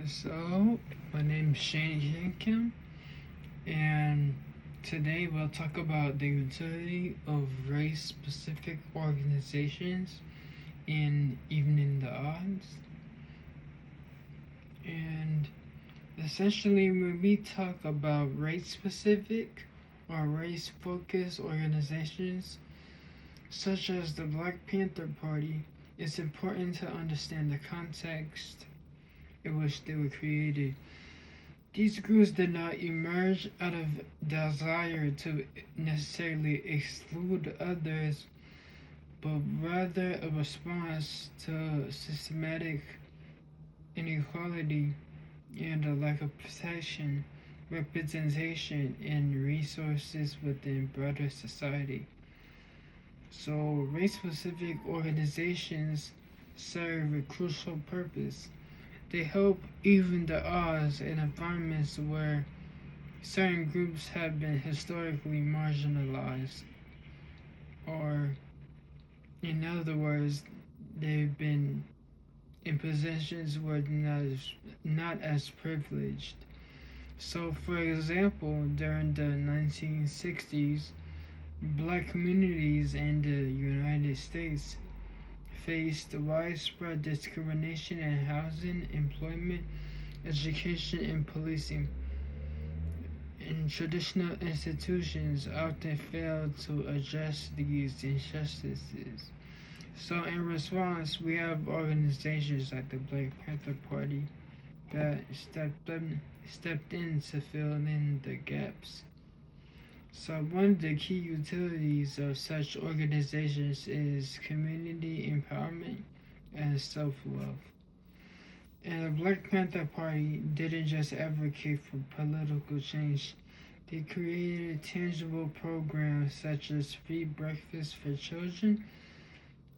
So, my name's Shane Hinkim, and today we'll talk about the utility of race specific organizations in evening the odds. And essentially, when we talk about race specific or race focused organizations, such as the Black Panther Party, it's important to understand the context in which they were created. These groups did not emerge out of desire to necessarily exclude others, but rather a response to systematic inequality and a lack of protection, representation, and resources within broader society. So, race specific organizations serve a crucial purpose. They help even the odds in environments where certain groups have been historically marginalized, or in other words, they've been in positions where not as privileged. So, for example, during the 1960s, black communities in the United States faced widespread discrimination in housing, employment, education, and policing. And traditional institutions often fail to address these injustices. So, in response, we have organizations like the Black Panther Party that stepped in to fill in the gaps. So, one of the key utilities of such organizations is community empowerment and self love. And the Black Panther Party didn't just advocate for political change, they created tangible programs such as free breakfast for children,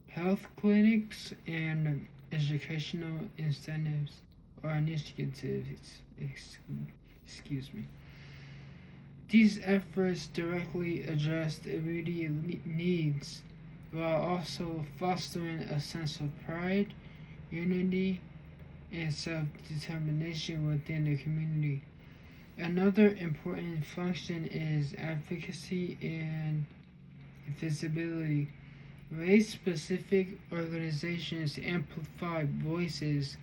health clinics, and educational incentives or initiatives. Excuse me. These efforts directly addressed immediate needs while also fostering a sense of pride, unity, and self determination within the community. Another important function is advocacy and visibility. Race specific organizations amplify voices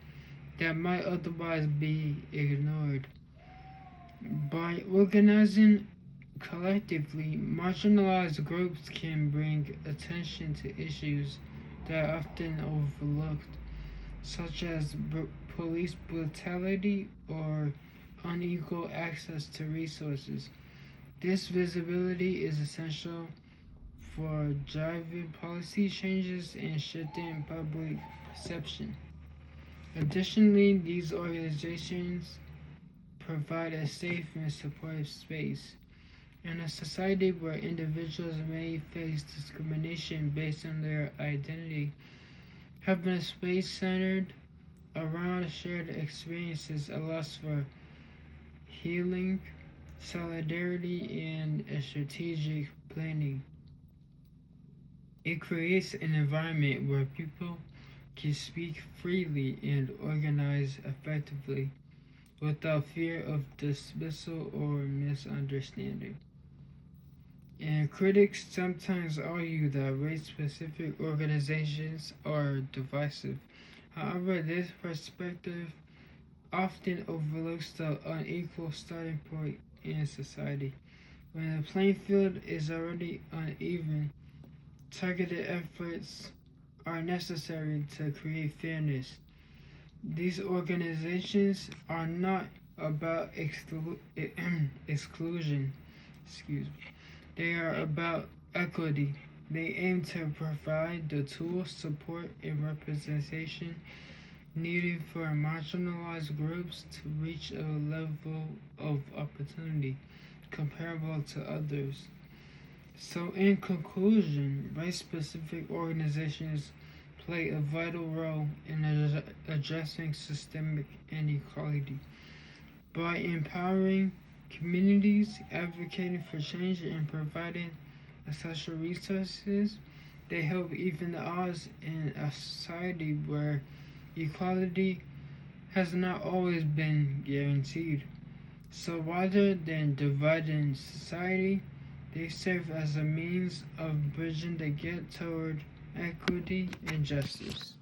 that might otherwise be ignored. By organizing collectively, marginalized groups can bring attention to issues that are often overlooked, such as police brutality or unequal access to resources. This visibility is essential for driving policy changes and shifting public perception. Additionally, these organizations provide a safe and supportive space in a society where individuals may face discrimination based on their identity. Having a space centered around shared experiences allows for healing, solidarity, and a strategic planning. It creates an environment where people can speak freely and organize effectively without fear of dismissal or misunderstanding. And critics sometimes argue that race specific organizations are divisive. However, this perspective often overlooks the unequal starting point in society. When the playing field is already uneven, targeted efforts are necessary to create fairness. These organizations are not about exclusion, excuse me. They are about equity. They aim to provide the tools, support, and representation needed for marginalized groups to reach a level of opportunity comparable to others. So, in conclusion, race specific organizations play a vital role in addressing systemic inequality. By empowering communities, advocating for change, and providing essential resources, they help even the odds in a society where equality has not always been guaranteed. So rather than dividing society, they serve as a means of bridging the gap toward equity and justice.